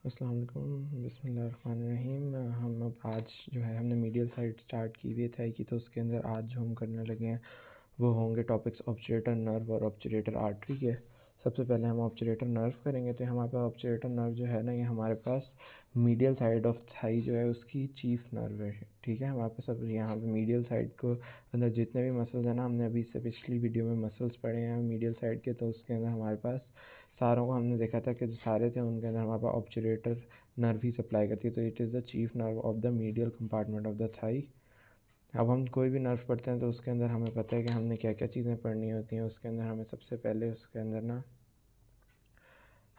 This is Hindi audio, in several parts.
अस्सलाम वालेकुम, बिस्मिल्लाहिर्रहमानिर्रहीम। हम अब आज जो है हमने मीडियल साइड स्टार्ट की हुई है कि तो उसके अंदर आज जो हम करने लगे हैं वो होंगे टॉपिक्स ऑब्चुरेटर नर्व और ऑब्चुरेटर आर्टरी के। सबसे पहले हम ऑब्चुरेटर नर्व करेंगे। तो हमारे पास ऑब्चुरेटर नर्व जो है ना, ये हमारे पास मीडियल साइड ऑफ थाई जो है उसकी चीफ नर्व है। ठीक है, हमारे पास अब यहाँ पे मीडियल साइड को अंदर जितने भी मसल्स हैं ना, हमने अभी इससे पिछली वीडियो में मसल्स पढ़े हैं मीडियल साइड के, तो उसके अंदर हमारे पास सारों को हमने देखा था कि जो सारे थे उनके अंदर हमारे पास ऑब्चुरेटर नर्व ही सप्लाई करती है। तो it is the chief nerve of the medial compartment of the thigh. अब हम कोई भी नर्व पढ़ते हैं तो उसके अंदर हमें पता है कि हमने क्या क्या चीज़ें पढ़नी होती हैं। उसके अंदर हमें सबसे पहले उसके अंदर ना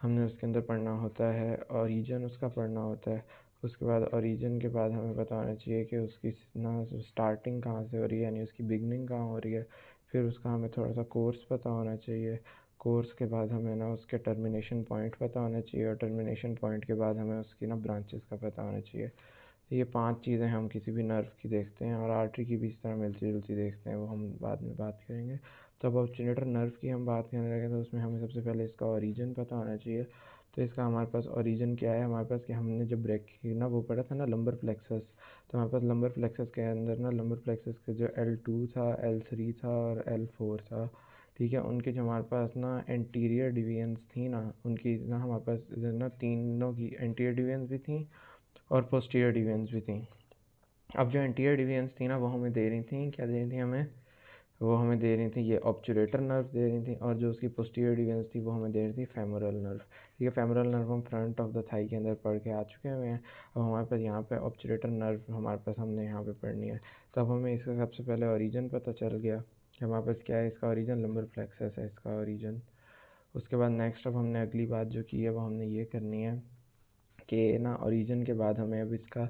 हमने उसके अंदर पढ़ना होता है ओरिजिन, उसका पढ़ना होता है। उसके बाद ओरिजिन के बाद हमें पता होना चाहिए कि उसकी ना स्टार्टिंग कहाँ से हो रही है, यानी उसकी बिगनिंग कहाँ हो रही है। फिर उसका हमें थोड़ा सा कोर्स पता होना चाहिए। कोर्स के बाद हमें ना उसके टर्मिनेशन पॉइंट पता होना चाहिए, और टर्मिनेशन पॉइंट के बाद हमें उसकी ना ब्रांचेस का पता होना चाहिए। तो ये 5 चीज़ें हम किसी भी नर्व की देखते हैं, और आर्टरी की भी इस तरह मिलती जुलती देखते हैं, वो हम बाद में बात करेंगे। तो अब ऑब्चुरेटर नर्व की हम बात करने लगे तो उसमें हमें सबसे पहले इसका ओरिजिन पता होना चाहिए। तो इसका हमारे पास ओरिजिन क्या है, हमारे पास कि हमने जब ब्रेक की ना वो पढ़ा था ना लंबर प्लेक्सस। तो हमारे पास लंबर प्लेक्सस के अंदर ना लंबर प्लेक्सस के जो L2 था, L3 था और L4 था, ठीक है, उनके जो हमारे पास ना एंटीरियर डिवीजन्स थी ना, उनकी ना हमारे पास ना तीनों की एंटीरियर डिवीजन्स भी थी और पोस्टीरियर डिवीजन्स भी थी। अब जो एंटीरियर डिवीजन्स थी ना वो हमें दे रही थी, क्या दे रही थी हमें, वो हमें दे रही थी ये ऑब्चुरेटर नर्व दे रही थी, और जो उसकी पोस्टीरियर डिवीजन्स थी वो हमें दे रही थी फेमोरल नर्व। ठीक है, फेमोरल नर्व हम फ्रंट ऑफ द थाई के अंदर पढ़ के आ चुके हुए हैं। अब हमारे पास यहाँ पे ऑब्चुरेटर नर्व हमारे पास हमने यहाँ पे पढ़नी है। तो अब हमें इसका सबसे पहले ओरिजिन पता चल गया कि हमारे पास क्या है, इसका ओरिजिन लंबर प्लेक्सस है इसका ओरिजिन। उसके बाद नेक्स्ट अब हमने अगली बात जो की है वो हमने ये करनी है कि ना ओरिजिन के बाद हमें अब इसका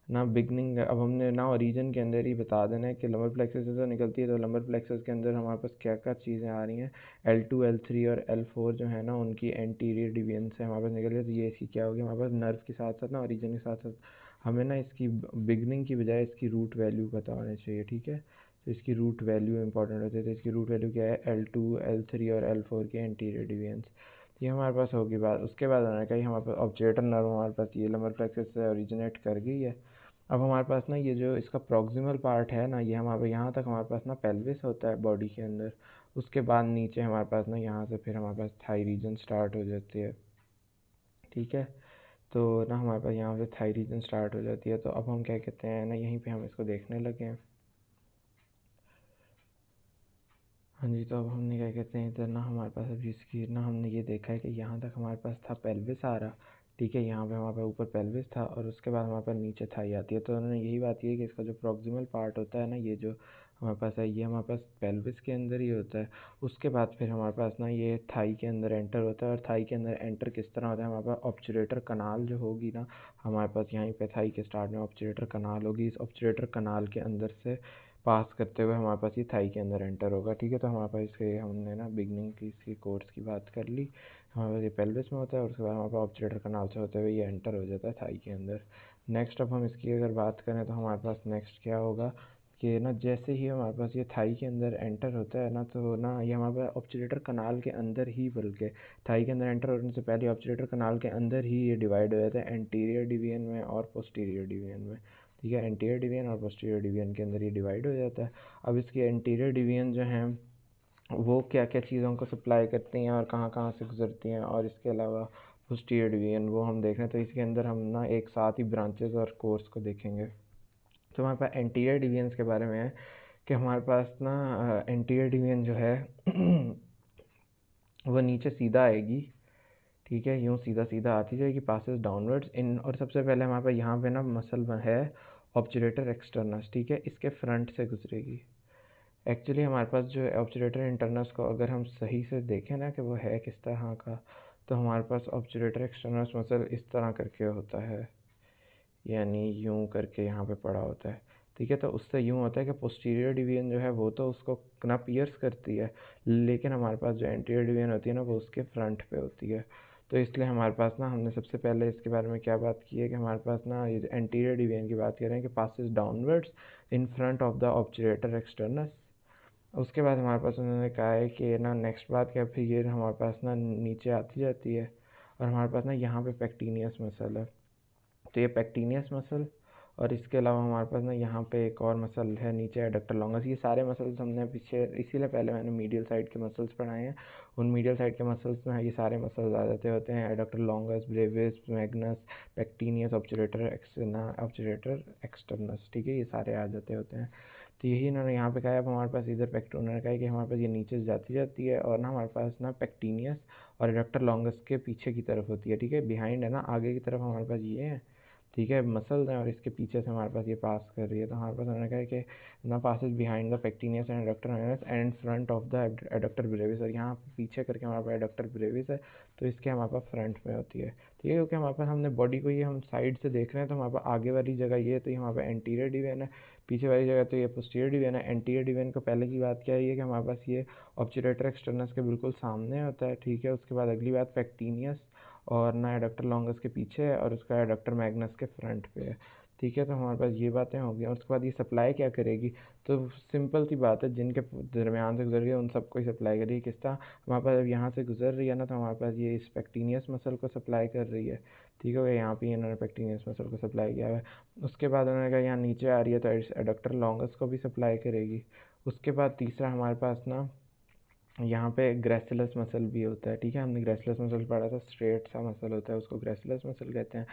ना बिगनिंग, अब हमने ना ओरिजिन के अंदर ही बता देना है कि लंबर प्लेक्सस से तो निकलती है, तो लंबर प्लेक्सस के अंदर हमारे पास क्या क्या चीज़ें आ रही हैं। L2 L3 और L4 जो है ना उनकी एंटीरियर डिवीजन से हमारे पास निकल रही है। तो ये इसकी क्या होगी, हमारे पास नर्व के साथ साथ ना ओरिजिन के साथ साथ हमें ना इसकी बिगनिंग की बजाय इसकी रूट वैल्यू पता होनी चाहिए। ठीक है, तो इसकी रूट वैल्यू इंपॉर्टेंट होती है। तो इसकी रूट वैल्यू क्या है, L2 L3 और L4 के एंटीरियर डिवीजन। ये हमारे पास होगी बात। उसके बाद आना चाहिए हमारे पास ऑब्चुरेटर नर्व हमारे पास ये लंबर प्लेक्सस से ओरिजिनेट कर गई है। अब हमारे पास ना ये जो इसका प्रॉक्सिमल पार्ट है ना, ये हमारे यहाँ तक हमारे पास ना पेल्विस होता है बॉडी के अंदर। उसके बाद नीचे हमारे पास ना यहाँ से फिर हमारे पास थाई रीजन स्टार्ट हो जाती है। ठीक है, तो ना हमारे पास यहाँ से थाई रीजन स्टार्ट हो जाती है। तो अब हम क्या कहते हैं ना, यहीं पे हम इसको देखने लगे हैं। हाँ जी, तो अब हमने क्या कहते हैं इधर ना हमारे पास अब इसकी ना हमने ये देखा है कि यहाँ तक हमारे पास था पेल्विस आ रहा। ठीक है, यहाँ पे हमारे पास ऊपर पेल्विस था और उसके बाद हमारे पास नीचे थाई आती है। तो उन्होंने यही बात की है कि इसका जो प्रॉक्सिमल पार्ट होता है ना, ये जो हमारे पास है ये हमारे पास पेल्विस के अंदर ही होता है। उसके बाद फिर हमारे पास ना ये थाई के अंदर एंटर होता है, और थाई के अंदर एंटर किस तरह होता है, हमारे पास ऑब्चुरेटर कनाल जो होगी ना, हमारे पास यहीं पे थाई के स्टार्ट में ऑब्चुरेटर कनाल होगी। इस ऑब्चुरेटर कनाल के अंदर से पास करते हुए हमारे पास ये थाई के अंदर एंटर होगा। ठीक है, तो हमारे पास इसके हमने ना बिगनिंग की इसकी कोर्स की बात कर ली। हमारे पास ये पेल्विस में होता है और उसके बाद हमारे पास ऑब्चुरेटर कनाल से होते हुए ये एंटर हो जाता है थाई के अंदर। नेक्स्ट अब हम इसकी अगर बात करें तो हमारे पास नेक्स्ट क्या होगा कि ना जैसे ही हमारे पास ये थाई के अंदर एंटर होता है ना, तो ना ये हमारे पास ऑब्चुरेटर कनाल के अंदर ही, बल्कि थाई के अंदर एंटर होने से पहले ऑब्चुरेटर कनाल के अंदर ही ये डिवाइड हो जाता है एंटीरियर डिवीजन में और पोस्टीरियर डिवीजन में। ठीक है, एंटीरियर डिवीजन और पोस्टीरियर डिवीजन के अंदर ये डिवाइड हो जाता है। अब इसके एंटीरियर डिवीजन जो हैं वो क्या क्या चीज़ों को सप्लाई करती हैं और कहाँ कहाँ से गुजरती हैं, और इसके अलावा पोस्टीरियर डिवीजन वो हम देख रहे हैं। तो इसके अंदर हम ना एक साथ ही ब्रांचेस और कोर्स को देखेंगे। तो हमारे पास एंटीरियर डिवीजन के बारे में है कि हमारे पास ना एंटीरियर डिवीजन जो है वो नीचे सीधा आएगी। ठीक है, यूँ सीधा सीधा आती जाएगी, पासेस डाउनवर्ड्स इन, और सबसे पहले हमारे पास यहाँ पे ना मसल है ऑब्चुरेटर एक्सटर्नस। ठीक है, इसके फ्रंट से गुजरेगी। एक्चुअली हमारे पास जो है ऑब्चुरेटर इंटरनस को अगर हम सही से देखें ना कि वो है किस तरह का, तो हमारे पास ऑब्चुरेटर एक्सटर्नस मसल इस तरह करके होता है, यानी यूँ करके यहाँ पे पड़ा होता है। ठीक है, तो उससे यूँ होता है कि पोस्टीरियर डिवीजन जो है वो तो उसको ना पियर्स करती है, लेकिन हमारे पास जो एंटीरियर डिवीजन होती है ना वो उसके फ्रंट पे होती है। तो इसलिए हमारे पास ना हमने सबसे पहले इसके बारे में क्या बात की है कि हमारे पास ना ये एंटीरियर डिवीजन की बात करें कि passes downwards in front of the obturator externus. उसके बाद हमारे पास उन्होंने कहा है कि ना नेक्स्ट बात क्या, फिर ये हमारे पास ना नीचे आती जाती है और हमारे पास ना यहाँ पे पेक्टिनियस मसल है। तो ये पेक्टिनियस मसल, और इसके अलावा हमारे पास ना यहाँ पे एक और मसल है नीचे, एडक्टर लॉन्गस। ये सारे मसल्स हमने पीछे, इसीलिए पहले मैंने मीडियल साइड के मसल्स पढ़ाए हैं। उन मीडियल साइड के मसल्स में ये सारे मसल्स आ जाते होते हैं, एडक्टर लॉन्गस, ब्रेविस, मैग्नस, पेक्टिनियस, ऑब्चुरेटर एक्सटर्नस, ठीक है, ये सारे आ जाते होते हैं। तो यही इन्होंने यहाँ पे कहा है। अब हमारे पास इधर उन्होंने कहा है कि हमारे पास ये नीचे जाती जाती है और ना हमारे पास ना पेक्टिनियस और एडक्टर लॉन्गस के पीछे की तरफ होती है, ठीक है, बिहाइंड है ना, आगे की तरफ हमारे पास ये है, ठीक है, मसल्स हैं, और इसके पीछे से हमारे पास ये पास कर रही है। तो हमारे पास उन्होंने कहा है कि ना passes behind the pectineus and adductor minus and front of the adductor brevis, और यहाँ पीछे करके हमारे पास एडक्टर ब्रेविस है, तो इसके हमारे पास फ्रंट में होती है, ठीक है, क्योंकि हमारे पास हमने बॉडी को ये हम साइड से देख रहे हैं, तो हमारे पास आगे वाली जगह ये है, तो ये हमारे पास एंटीरियर डिवीजन है, पीछे वाली जगह तो ये पोस्टीरियर डिवीजन है। एंटीरियर डिवीजन को पहले की बात क्या है कि हमारे पास ये ऑब्चुरेटर एक्सटर्नस के बिल्कुल सामने होता है, ठीक है। उसके बाद अगली बात पेक्टिनियस और ना एडक्टर लॉन्गस के पीछे है, और उसका एडक्टर मैग्नस के फ्रंट पे है, ठीक है। तो हमारे पास ये बातें हो गई, और उसके बाद ये सप्लाई क्या करेगी, तो सिंपल सी बात है, जिनके दरमियान से गुजर गई उन सबको ही सप्लाई करेगी। किस तरह, हमारे पास अब यहाँ से गुजर रही है ना, तो हमारे पास ये इस पेक्टिनियस मसल को सप्लाई कर रही है, ठीक है। यहाँ पे इन्होंने पेक्टिनियस मसल को सप्लाई किया है। उसके बाद उन्होंने कहा यहाँ नीचे आ रही है, तो एडक्टर लॉन्गस को भी सप्लाई करेगी। उसके बाद तीसरा हमारे पास ना यहाँ पे ग्रेसिलस मसल भी होता है, ठीक है, हमने ग्रेसिलस मसल पढ़ा था, स्ट्रेट सा मसल होता है, उसको ग्रेसिलस मसल कहते हैं।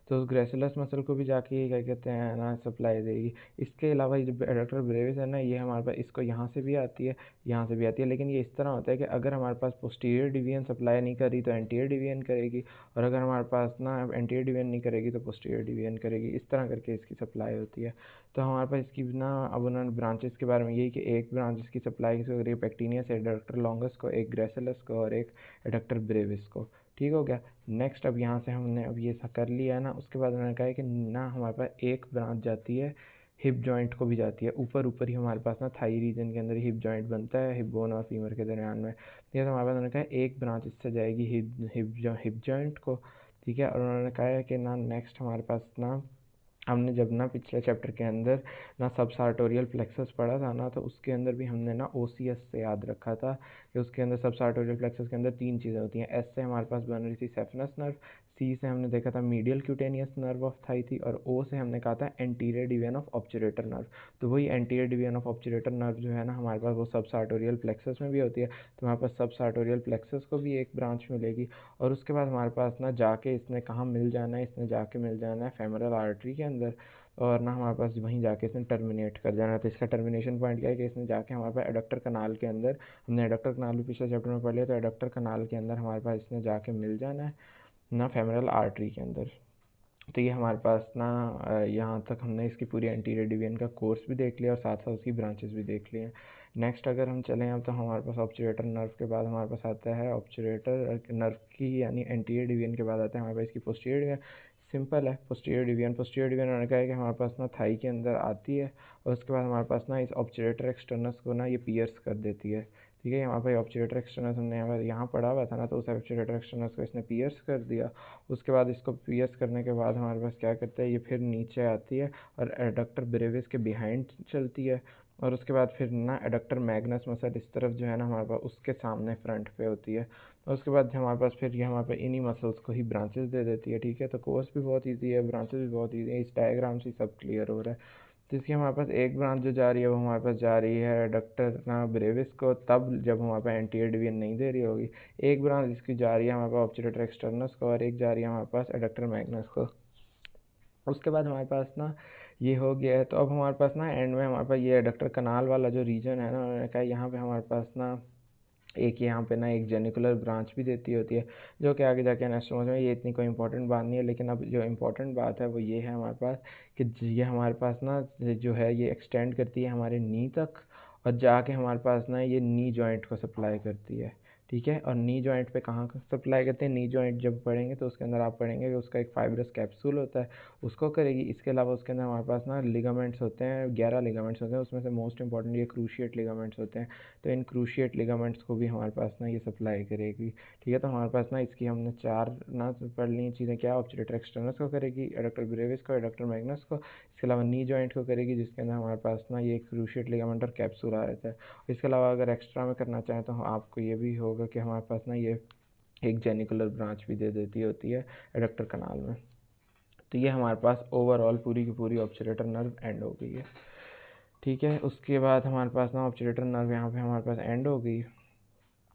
तो उस ग्रेसिलस मसल को भी जाके ये क्या कहते हैं ना, सप्लाई देगी। इसके अलावा ये जो एडक्टर ब्रेविस है ना, ये हमारे पास इसको यहाँ से भी आती है, यहाँ से भी आती है, लेकिन ये इस तरह होता है कि अगर हमारे पास पोस्टीरियर डिवीजन सप्लाई नहीं करी तो एंटीरियर डिवीजन करेगी, और अगर हमारे पास ना एंटीरियर डिवीजन नहीं करेगी तो पोस्टीरियर डिवीजन करेगी, इस तरह करके इसकी सप्लाई होती है। तो हमारे पास इसकी ना, अब उन्होंने ब्रांचेस के बारे में यही कि एक ब्रांच इसकी सप्लाई किसको करिए, पेक्टिनियस एडक्टर लॉन्गस को, एक ग्रेसिलस को, और एक एडक्टर ब्रेविस को, ठीक हो गया। नेक्स्ट अब यहाँ से हमने अब ये कर लिया है ना, उसके बाद उन्होंने कहा है कि ना हमारे पास एक ब्रांच जाती है हिप जॉइंट को भी जाती है, ऊपर ऊपर ही हमारे पास ना थाई रीजन के अंदर हिप जॉइंट बनता है, हिप बोन और फीमर के दरमियान में। ठीक है, तो हमारे पास उन्होंने कहा एक ब्रांच इससे जाएगी हिप जॉइंट को, ठीक है। और उन्होंने कहा है कि ना नेक्स्ट हमारे पास ना, हमने जब ना पिछले चैप्टर के अंदर ना सब सार्टोरियल प्लेक्सस पढ़ा था ना, तो उसके अंदर भी हमने ना ओसीएस से याद रखा था कि उसके अंदर सब सार्टोरियल प्लेक्सस के अंदर तीन चीज़ें होती हैं। एस से हमारे पास बन रही थी सेफनस नर्व, सी से हमने देखा था medial cutaneous nerve of thigh थी, और ओ से हमने कहा था एंटीरियर डिवीजन ऑफ ऑब्चुरेटर नर्व। तो वही एंटीरियर डिवीजन ऑफ ऑब्चुरेटर नर्व जो है ना हमारे पास, वो सब सार्टोरियल प्लेक्सस में भी होती है। तो हमारे पास सब सार्टोरियल प्लेक्सस को भी एक ब्रांच मिलेगी। और उसके बाद हमारे पास ना जाके इसने कहाँ मिल जाना है, इसने जाके मिल जाना है फेमरल आर्टरी के अंदर, और ना हमारे पास वहीं जाके इसने टर्मिनेट कर जाना है। तो इसका टर्मिनेशन पॉइंट क्या है कि इसने जाके हमारे पास एडक्टर कनाल के अंदर, हमने एडक्टर कनाल भी पिछले चैप्टर में पढ़ लिया, तो एडक्टर कनाल के अंदर हमारे पास इसने जाके मिल जाना है ना फेमरल आर्टरी के अंदर। तो ये हमारे पास ना यहाँ तक हमने इसकी पूरी एंटीरियर डिवीजन का कोर्स भी देख लिया और साथ साथ उसकी ब्रांचेस भी देख लिए हैं। नेक्स्ट अगर हम चलें अब, तो हमारे पास ऑब्चुरेटर नर्व के बाद हमारे पास आता है ऑब्चुरेटर नर्व की यानी एंटीरियर डिवीजन के बाद आता है हमारे पास इसकी पोस्टीरियर डिवीजन। सिंपल है, पोस्टीरियर डिवीजन उन्होंने कहा है कि हमारे पास ना थाई के अंदर आती है, और उसके बाद हमारे पास ना इस ऑब्चुरेटर एक्सटर्नस को ना ये पियर्स कर देती है, ठीक है। यहाँ पर ऑब्चुरेटर एक्सटर्नस हमने यहाँ पढ़ा हुआ था ना, तो उस ऑब्चुरेटर एक्सटर्नस को इसने पियर्स कर दिया। उसके बाद इसको पियर्स करने के बाद हमारे पास क्या करता है, ये फिर नीचे आती है और एडक्टर ब्रेविस के बिहाइंड चलती है, और उसके बाद फिर ना एडक्टर मैग्नस मसल इस तरफ जो है ना हमारे पास उसके सामने फ्रंट पे होती है। और उसके बाद हमारे पास फिर ये हमारे पास इन्हीं मसल्स को ही ब्रांचेस दे देती है, ठीक है। तो कोर्स भी बहुत ईजी है, ब्रांचेस भी बहुत ईजी है, इस डायग्राम से सब क्लियर हो रहा है। तो इसकी हमारे पास एक ब्रांच जो जा रही है वो हमारे पास जा रही है एडक्टर ना ब्रेविस को, तब जब हमारे पास एंटीरियर डिवीजन नहीं दे रही होगी। एक ब्रांच इसकी जा रही है हमारे पास ऑब्चुरेटर एक्सटर्नस को, और एक जा रही है हमारे पास एडक्टर मैग्नस को। उसके बाद हमारे पास ना ये हो गया है, तो अब हमारे पास ना एंड में हमारे पास ये एडक्टर कनाल वाला जो रीजन है ना, उन्होंने कहा यहाँ पे हमारे पास ना एक यहाँ पे ना एक जेनिकुलर ब्रांच भी देती होती है, जो कि आगे जाके एनास्टोमोस में, ये इतनी कोई इंपॉर्टेंट बात नहीं है। लेकिन अब जो इंपॉर्टेंट बात है वो ये है हमारे पास कि ये हमारे पास ना जो है ये एक्सटेंड करती है हमारे नी तक, और जाके हमारे पास ना ये नी जॉइंट को सप्लाई करती है, ठीक है। और नी जॉइंट पे कहाँ सप्लाई करते हैं, नी जॉइंट जब पढ़ेंगे तो उसके अंदर आप पढ़ेंगे कि उसका एक फाइब्रस कैप्सूल होता है, उसको करेगी। इसके अलावा उसके अंदर हमारे पास ना लिगामेंट्स होते हैं, 11 लिगामेंट्स होते हैं, उसमें से मोस्ट इंपॉर्टेंट ये क्रूशिएट लिगामेंट्स होते हैं। तो इन क्रूशिएट लिगामेंट्स को भी हमारे पास ना ये सप्लाई करेगी, ठीक है। तो हमारे पास ना इसकी हमने चार ना पढ़ ली चीज़ें, क्या ऑब्चुरेटर एक्सटर्नस को करेगी, एडक्टर ब्रेविस को, एडक्टर मैग्नस को, इसके अलावा नी जॉइंट को करेगी, जिसके अंदर हमारे पास ना ये क्रूशिएट लिगामेंट और कैप्सूल आ रहता है। इसके अलावा अगर एक्स्ट्रा में करना चाहें तो आपको ये भी होगा कि हमारे पास ना ये एक जेनिकुलर ब्रांच भी दे देती होती है एडक्टर कनाल में। तो ये हमारे पास ओवरऑल पूरी की पूरी ऑब्चुलेटर नर्व एंड हो गई है, ठीक है। उसके बाद हमारे पास ना ऑब्चुलेटर नर्व यहाँ पे हमारे पास एंड हो गई।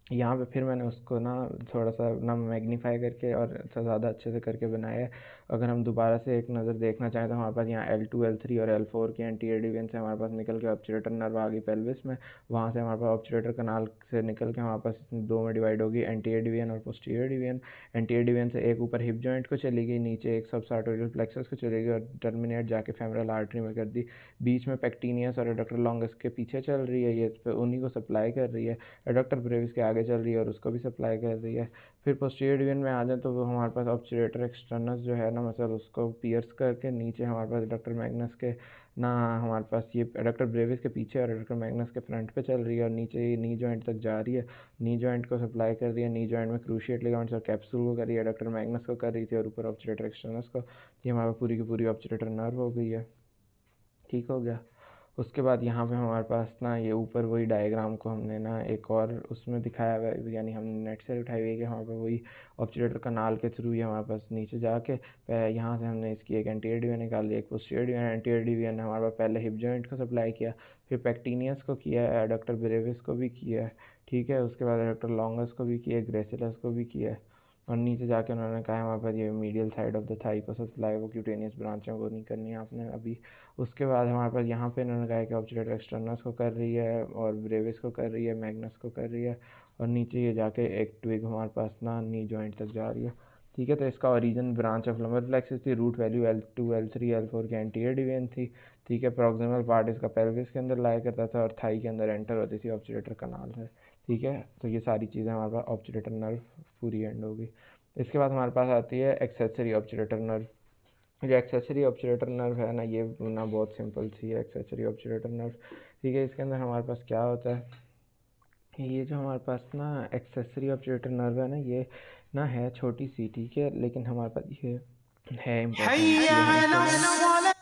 यहाँ पे फिर मैंने उसको ना थोड़ा सा ना मैग्नीफाई करके और ज़्यादा अच्छे से करके बनाया है। अगर हम दोबारा से एक नज़र देखना चाहें तो हमारे पास यहाँ L2 L3 और L4 के एंटीरियर वेन से हमारे पास निकल के ऑब्चुलेटर नर्व आ गई पेल्विस में। वहाँ से हमारे पास ऑब्चुलेटर कनाल से निकल के हमारे पास दो में डिवाइड होगी, एंटीरियर डिवीजन और पोस्टीरियर डिवीजन। एंटीरियर डिवीजन से एक ऊपर हिप जॉइंट को चली गई, नीचे एक सब सार्टोरियल प्लेक्सस को चली गई और टर्मिनेट जाके फेमरल आर्टरी में कर दी। बीच में पेक्टिनियस और एडक्टर लॉन्गस के पीछे चल रही है, ये उन्हीं को सप्लाई कर रही है। एडक्टर ब्रेविस के आगे चल रही है और उसको भी सप्लाई कर रही है। फिर पोस्टीरियर डिवीजन में आ जाए तो वो हमारे पास ऑब्चुलेटर एक्सटर्नस जो है ना मतलब उसको पियर्स करके नीचे हमारे पास एडक्टर मैग्नस के ना हमारे पास ये एडक्टर ब्रेविस के पीछे और एडक्टर मैग्नस के फ्रंट पे चल रही है और नीचे ये नी जॉइंट तक जा रही है। नी जॉइंट को सप्लाई कर रही है, नी जॉइंट में क्रूशिएट लिगामेंट्स और कैप्सूल को कर रही है, एडक्टर मैग्नस को कर रही थी और ऊपर ऑब्चुलेटर एक्सटर्नस को। ये हमारे पूरी की पूरी ऑब्चुलेटर नर्व हो गई है, ठीक हो गया। उसके बाद यहाँ पे हमारे पास ना ये ऊपर वही डायग्राम को हमने ना एक और उसमें दिखाया हुआ है, यानी हमने नेट से उठाई हुई है कि वहाँ पे वही ऑब्चुलेटर कनाल के थ्रू ही हमारे पास नीचे जाके यहाँ से हमने इसकी एक एंटीरियर डिवीजन निकाल ली, एक पोस्टीरियर डिवीजन। एंटीरियर डिवीजन ने हमारे पास पहले हिप जॉइंट को सप्लाई किया, फिर पेक्टिनियस को किया है, एडक्टर ब्रेविस को भी किया है, ठीक है। उसके बाद एडक्टर लॉन्गस को भी किया है, ग्रेसिलस को भी किया है और नीचे जाके उन्होंने कहा हमारे पास ये medial side of the thigh को सप्लाई, वो क्यूटेनियस ब्रांच है वो नहीं करनी है आपने अभी। उसके बाद हमारे पास यहाँ पे इन्होंने कहा कि ऑब्चुलेटर एक्सटर्नस को कर रही है और ब्रेविस को कर रही है, मैग्नस को कर रही है और नीचे ये जाके एक ट्विग हमारे पास ना नी जॉइंट तक जा रही है, ठीक है। तो इसका origin branch of lumbar plexus थी, root value L2 L3 L4 के एंटीरियर डिवीजन थी, ठीक है। प्रॉक्सिमल पार्ट इसका पेल्विस के अंदर लाया करता था और थाई के अंदर एंटर होती थी ऑब्चुलेटर कनाल से, ठीक है। तो ये सारी चीज़ें हमारे पास ऑब्चुलेटर नर्व पूरी एंड होगी। इसके बाद हमारे पास आती है एक्सेसरी ऑब्चुलेटर नर्व। जो एक्सेसरी ऑब्चुलेटर नर्व है ना ये ना बहुत सिंपल सी है एक्सेसरी ऑब्चुलेटर नर्व, ठीक है। इसके अंदर हमारे पास क्या होता है, ये जो हमारे पास ना एक्सेसरी ऑब्चुलेटर नर्व है ना ये ना है छोटी सी, ठीक है, लेकिन हमारे पास ये है इम्पोर्टेंट।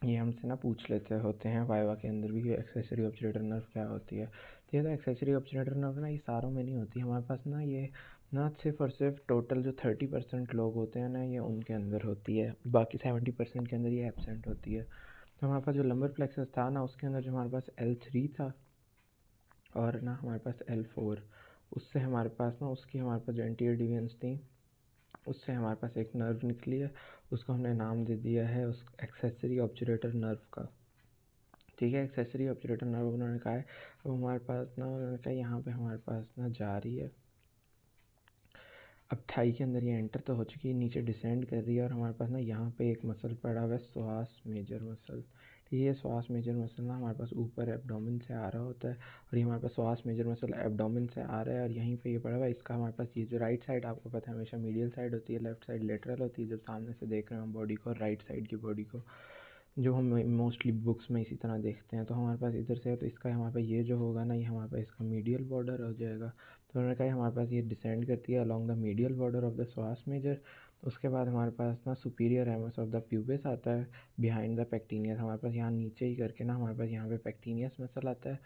ये हमसे ना पूछ लेते होते हैं वाइवा के अंदर भी कि एक्सेसरी ऑब्चुलेटर नर्व क्या होती है। तो ये तो एक्सेसरी ऑब्चुलेटर नर्व ना ये सारों में नहीं होती हमारे पास ना, ये ना सिर्फ और सिर्फ टोटल जो 30% लोग होते हैं ना ये उनके अंदर होती है, बाकी 70% के अंदर ये एब्सेंट होती है। तो हमारे पास जो लंबर प्लेक्सस था ना उसके अंदर जो हमारे पास L3 था और ना हमारे पास L4, उससे हमारे पास ना उसकी हमारे पास जो एंटीरियर डिवीजन्स थी उससे हमारे पास एक नर्व निकली है, उसको हमने नाम दे दिया है उस एक्सेसरी ऑब्चुलेटर नर्व का, ठीक है। एक्सेसरी ऑब्चुलेटर नर्व उन्होंने कहा है। अब हमारे पास ना उन्होंने कहा यहाँ पे हमारे पास ना जा रही है, अब थाई के अंदर ये एंटर तो हो चुकी है, नीचे डिसेंड कर रही है और हमारे पास ना यहाँ पे एक मसल पड़ा हुआ है श्वास मेजर मसल, ठीक है। ये श्वास मेजर मसल ना हमारे पास ऊपर एब्डोमेन से आ रहा होता है और ये हमारे पास श्वास मेजर मसल एब्डोमेन से आ रहा है और यहीं पे ये पड़ा हुआ है। इसका हमारे पास ये जो राइट साइड आपको पता है हमेशा मीडियल साइड होती है, लेफ्ट साइड लेटरल होती है जब सामने से देख रहे हैं हम बॉडी को, राइट साइड की बॉडी को जो हम मोस्टली बुक्स में इसी तरह देखते हैं। तो हमारे पास इधर से है तो इसका हमारे पास ये जो होगा ना ये हमारे पास इसका मीडियल बॉर्डर हो जाएगा। तो उन्होंने कहा हमारे पास ये डिसेंड करती है along the medial border of the श्वास मेजर। उसके बाद हमारे पास ना superior ramus of the pubis आता है बिहाइंड द पेक्टिनियस, हमारे पास यहाँ नीचे ही करके ना हमारे पास यहाँ पे पेक्टिनियस मसल आता है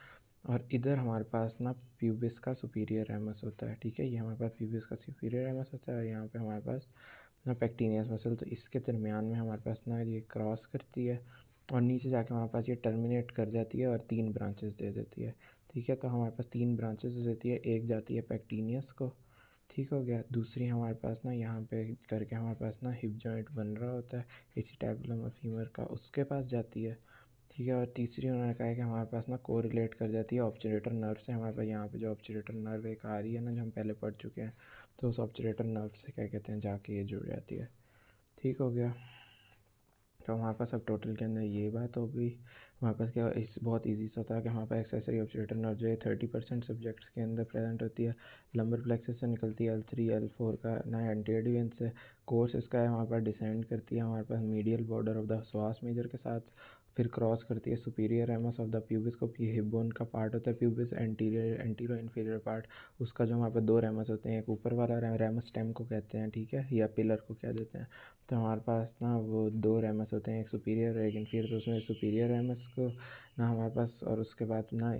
और इधर हमारे पास ना प्यूबिस का सुपीरियर रेमस होता है, ठीक है। ये हमारे पास प्यूबिस का सुपीरियर रेमस होता है और यहाँ पे हमारे पास ना पेक्टिनियस मसल, तो इसके दरमियान में हमारे पास ना ये क्रॉस करती है और नीचे जाके हमारे पास ये टर्मिनेट कर जाती है और 3 ब्रांचेस दे देती है, ठीक है। तो हमारे पास 3 ब्रांचेस दे देती है, एक जाती है पेक्टिनियस को, ठीक हो गया। दूसरी हमारे पास ना यहाँ पे करके हमारे पास ना हिप जॉइंट बन रहा होता है एसिटाबुलम और फीमर का, उसके पास जाती है, ठीक है। और तीसरी उन्होंने कहा है कि हमारे पास ना कोरिलेट कर जाती है ऑब्चुलेटर नर्व से। हमारे पास यहाँ पे जो ऑब्चुलेटर नर्व एक आ रही है ना जो हम पहले पढ़ चुके हैं, तो उस ऑब्चुलेटर नर्व से क्या कहते हैं जाके ये जुड़ जाती है, ठीक हो गया। तो हमारे पास अब टोटल के अंदर ये बात हो गई। हमारे पास क्या इस बहुत इजी सा था कि हमारे पास एक्सेसरी ऑब्चुलेटर नर्व जो है 30% सब्जेक्ट्स के अंदर प्रेजेंट होती है, लंबर प्लेक्सस से निकलती है L3 L4 का ना एंटीरियर डिवीजन से, कोर्स इसका है हमारे पास डिसेंड करती है हमारे पास मीडियल बॉर्डर ऑफ द श्वास मेजर के साथ, फिर क्रॉस करती है superior ramus of the pubis को। ये हिप बोन का पार्ट होता है प्यूबिस, एंटीरो इन्फीरियर पार्ट। उसका जो हमारे पास दो रेमस होते हैं, एक ऊपर वाला रेमस स्टेम को कहते हैं, ठीक है, या पिलर को कह देते हैं। तो हमारे पास ना वो दो रेमस होते हैं, एक सुपीरियर और एक इन्फीरियर। तो उसमें सुपीरियर रेमस को ना हमारे पास, और उसके बाद ना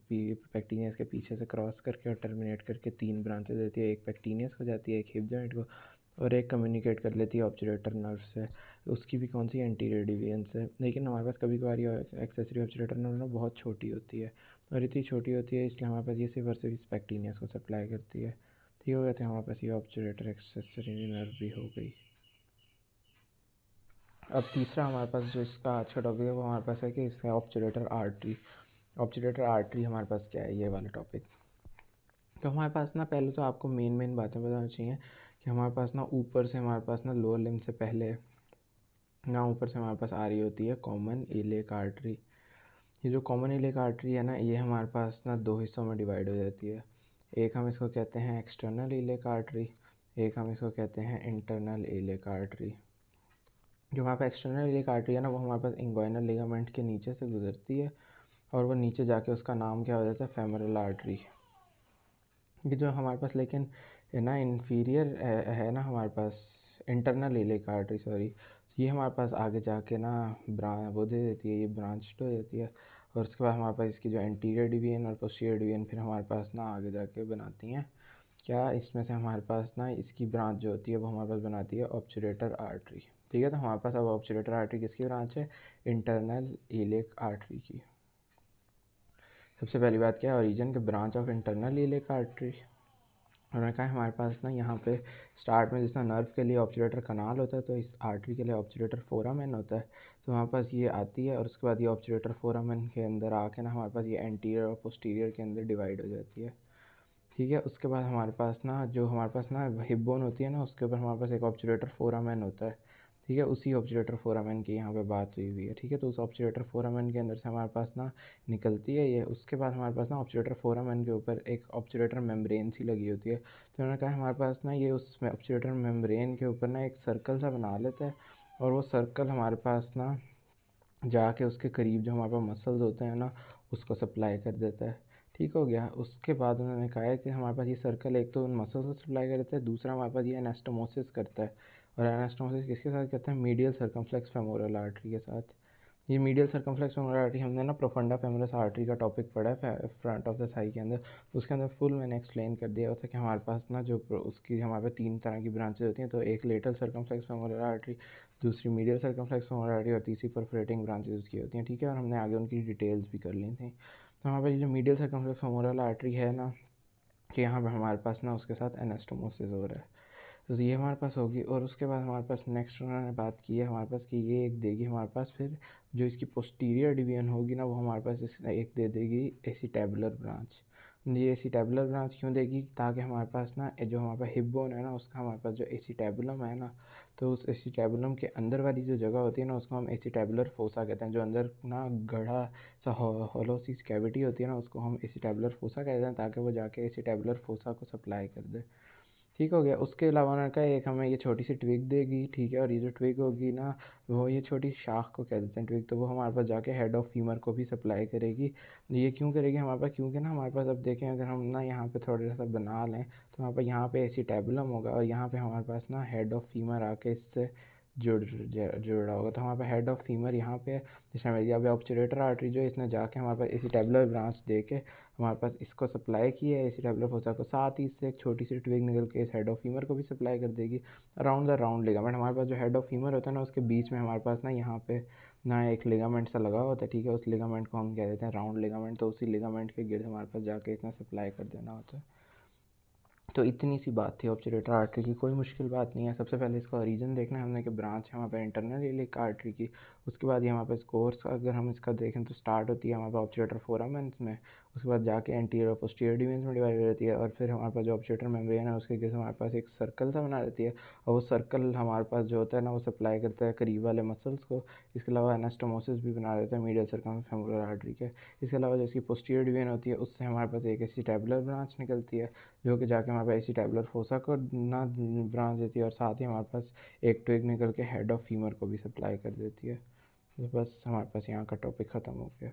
पेक्टीनियस के पीछे से क्रॉस करके और टर्मिनेट करके 3 ब्रांचेज देती है। एक पेक्टीनियस को जाती है, एक हिप जॉइंट को, और एक कम्युनिकेट कर लेती है ऑब्चुलेटर नर्व से। उसकी भी कौन सी एंटीरियर डिवीजन से। लेकिन हमारे पास कभी कभार ये एक्सेसरी ऑब्चुलेटर नर्व ना बहुत छोटी होती है, और इतनी छोटी होती है इसलिए हमारे पास ये सिर्फ और सिर्फ पेक्टीनियस को सप्लाई करती है। ठीक हो गया, तो हमारे पास ये ऑब्चुलेटर एक्सेसरी नर्व भी हो गई। अब तीसरा हमारे पास जो इसका आज का टॉपिक है वो हमारे पास है कि इसका ऑब्चुलेटर आर्टरी। ऑब्चुलेटर आर्टरी हमारे पास क्या है, ये वाला टॉपिक। तो हमारे पास ना पहले तो आपको मेन बातें बताना चाहिए कि हमारे पास ना ऊपर से हमारे पास ना लोअर लिम्ब से पहले ना ऊपर से हमारे पास आ रही होती है कॉमन इलियक आर्टरी। ये जो कॉमन इलियक आर्टरी है ना, ये हमारे पास ना दो हिस्सों में डिवाइड हो जाती है। एक हम इसको कहते हैं एक्सटर्नल इलियक आर्टरी, एक हम इसको कहते हैं इंटरनल इलियक आर्टरी। जो हमारे पास एक्सटर्नल इलियक आर्टरी है ना, वो हमारे पास इंग्वाइनल लिगामेंट के नीचे से गुजरती है, और वो नीचे जाके उसका नाम क्या हो जाता है, फेमोरल आर्टरी। ये जो हमारे पास लेकिन है ना इन्फीरियर है ना हमारे पास इंटरनल इलियक आर्टरी, सॉरी, ये हमारे पास आगे जाके ना वो दे देती है, ये ब्रांच हो जाती है। और उसके बाद हमारे पास इसकी जो एंटीरियर डिवीजन और पोस्टीरियर डिवीजन फिर हमारे पास ना आगे जाके बनाती हैं क्या, इसमें से हमारे पास ना इसकी ब्रांच जो होती है वो हमारे पास बनाती है ऑब्चुलेटर आर्टरी। ठीक है, तो हमारे पास अब ऑब्चुलेटर आर्टरी किसकी ब्रांच है, इंटरनल इलियक आर्टरी की। सबसे पहली बात क्या है, ओरिजिन के branch of internal iliac artery. उन्होंने कहा हमारे पास ना यहाँ पे स्टार्ट में जितना नर्व के लिए ऑब्चुलेटर कनाल होता है, तो इस आर्टरी के लिए ऑब्चुलेटर फोरामेन होता है। तो हमारे पास ये आती है, और उसके बाद ये ऑब्चुलेटर फोरामेन के अंदर आके ना हमारे पास ये एंटीरियर और पोस्टीरियर के अंदर डिवाइड हो जाती है। ठीक है, उसके बाद हमारे पास ना जो हमारे पास ना हिप बोन होती है ना, उसके ऊपर हमारे पास एक ऑब्चुलेटर फोरामेन होता है। ठीक है, उसी ऑब्चुलेटर फोरामेन की यहाँ पे बात हुई है। ठीक है, तो उस ऑब्चुलेटर फोरामेन के अंदर से हमारे पास ना निकलती है ये। उसके बाद हमारे पास ना ऑब्चुलेटर फोरामेन के ऊपर एक ऑब्चुलेटर मेम्ब्रेन सी लगी होती है। तो उन्होंने कहा हमारे पास ना ये उस ऑब्चुलेटर मेम्ब्रेन के ऊपर ना एक सर्कल सा बना लेता है, और वो सर्कल हमारे पास ना जाके उसके करीब जो हमारे पास मसल्स होते हैं ना, उसको सप्लाई कर देता है। ठीक हो गया, उसके बाद उन्होंने कहा है कि हमारे पास ये सर्कल एक तो उन मसल्स को सप्लाई कर देता है, दूसरा हमारे पास ये एनास्टोमोसिस करता है। और एनास्टोमोसिस किसके साथ करता है, मीडियल सर्कमफ्लेक्स फेमोरल आर्टरी के साथ। ये मीडियल सर्कमफ्लेक्स फेमोरल आर्टरी हमने ना प्रोफंडा फेमोरस आर्टरी का टॉपिक पढ़ा है फ्रंट ऑफ द थाई के अंदर। उसके अंदर फुल मैंने एक्सप्लेन कर दिया होता है कि हमारे पास ना जो उसकी हमारे पास 3 तरह की ब्रांचेज होती हैं। तो एक लेटरल सर्कमफ्लेक्स फेमोरल आर्टरी, दूसरी मीडियल सर्कमफ्लेक्स फेमोरल आर्टरी, और तीसरी परफोरेटिंग ब्रांचेज उसकी होती हैं। ठीक है, और हमने आगे उनकी डिटेल्स भी कर ली थी। तो हमारे पास जो मीडियल सर्कमफ्लेक्स फेमोरल आर्टरी है ना, कि यहाँ पर हमारे पास ना उसके साथ एनास्टोमोसिस हो रहा है, तो ये हमारे पास होगी। और उसके बाद हमारे पास नेक्स्ट उन्होंने बात की है हमारे पास कि ये एक देगी हमारे पास फिर जो इसकी पोस्टीरियर डिवीजन होगी ना, वो हमारे पास एक दे देगी एसिटैबुलर ब्रांच। ये एसिटैबुलर ब्रांच क्यों देगी, ताकि हमारे पास ना जो हमारे पास हिप बोन है ना, उसका हमारे पास जो एसिटैबुलम है ना, तो उस एसिटैबुलम के अंदर वाली जो जगह होती है ना, उसको हम एसिटैबुलर फोसा कहते हैं। जो अंदर ना गढ़ा सा होलो सी कैविटी होती है ना, उसको हम एसिटैबुलर फोसा कहते हैं, ताकि वो जाके एसिटैबुलर फोसा को सप्लाई कर दे। ठीक हो गया, उसके अलावा उन्होंने कहा एक हमें ये छोटी सी ट्विग देगी। ठीक है, और ये जो ट्विग होगी ना, वो ये छोटी शाख को कह देते हैं ट्विग, तो वो हमारे पास जाके हेड ऑफ फीमर को भी सप्लाई करेगी। ये क्यों करेगी हमारे पास, क्योंकि ना हमारे पास अब देखें, अगर हम ना यहाँ पे थोड़ा सा बना लें, तो हमारे पास यहाँ पे एसिटैबुलम होगा, और यहाँ पे हमारे पास ना हेड ऑफ फीमर आके इससे जुड़ा होगा। तो हमारे पास हेड ऑफ फीमर यहाँ पे जिसमें अब ऑब्चुलेटर आर्टरी जो इसने जाके हमारे पास एसिटैबुलर ब्रांच दे के हमारे पास इसको सप्लाई की है एसिटैबुलर फोसा को, साथ ही इससे एक छोटी सी ट्विग निकल के इस हेड ऑफ फीमर को भी सप्लाई कर देगी। अराउंड द राउंड लिगामेंट, हमारे पास जो हेड ऑफ फीमर होता है ना, उसके बीच में हमारे पास ना यहाँ पे ना एक लिगामेंट सा लगा होता है। ठीक है, उस लिगामेंट को हम कह देते हैं राउंड लिगामेंट। तो उसी लिगामेंट के गिर्द हमारे पास जाके इतना सप्लाई कर देना होता है। तो इतनी सी बात थी ऑब्चुलेटर आर्टरी की, कोई मुश्किल बात नहीं है। सबसे पहले इसका ओरिजिन देखना है हमने कि ब्रांच है वहाँ पे इंटरनल इलियक आर्टरी की। उसके बाद ये हमारे पास कोर्स अगर हम इसका देखें तो स्टार्ट होती है हमारे पास ऑब्चुलेटर फोरामेन में, उसके बाद जाके एंटीरियर और पोस्टीरियर डिवीजन में डिवाइड हो जाती है, और फिर हमारे पास जो ऑब्चुलेटर मेम्ब्रेन है उसके गिर्द हमारे पास एक सर्कल सा बना देती है, और वो सर्कल हमारे पास जो होता है ना, वो सप्लाई करता है करीब वाले मसल्स को। इसके अलावा एनास्टोमोसिस भी बना देता है मीडियल सर्कमफ्लेक्स फेमोरल आर्टरी के। इसके अलावा जो इसकी पोस्टीरियर डिवीजन होती है, उससे हमारे पास एक एसिटैबुलर ब्रांच निकलती है, जो कि जाके हमारे पास एसिटैबुलर फोसा को ना ब्रांच देती है, और साथ ही हमारे पास एक ट्विग निकल के हेड ऑफ फीमर को भी सप्लाई कर देती है। तो बस हमारे पास यहाँ का टॉपिक ख़त्म हो गया।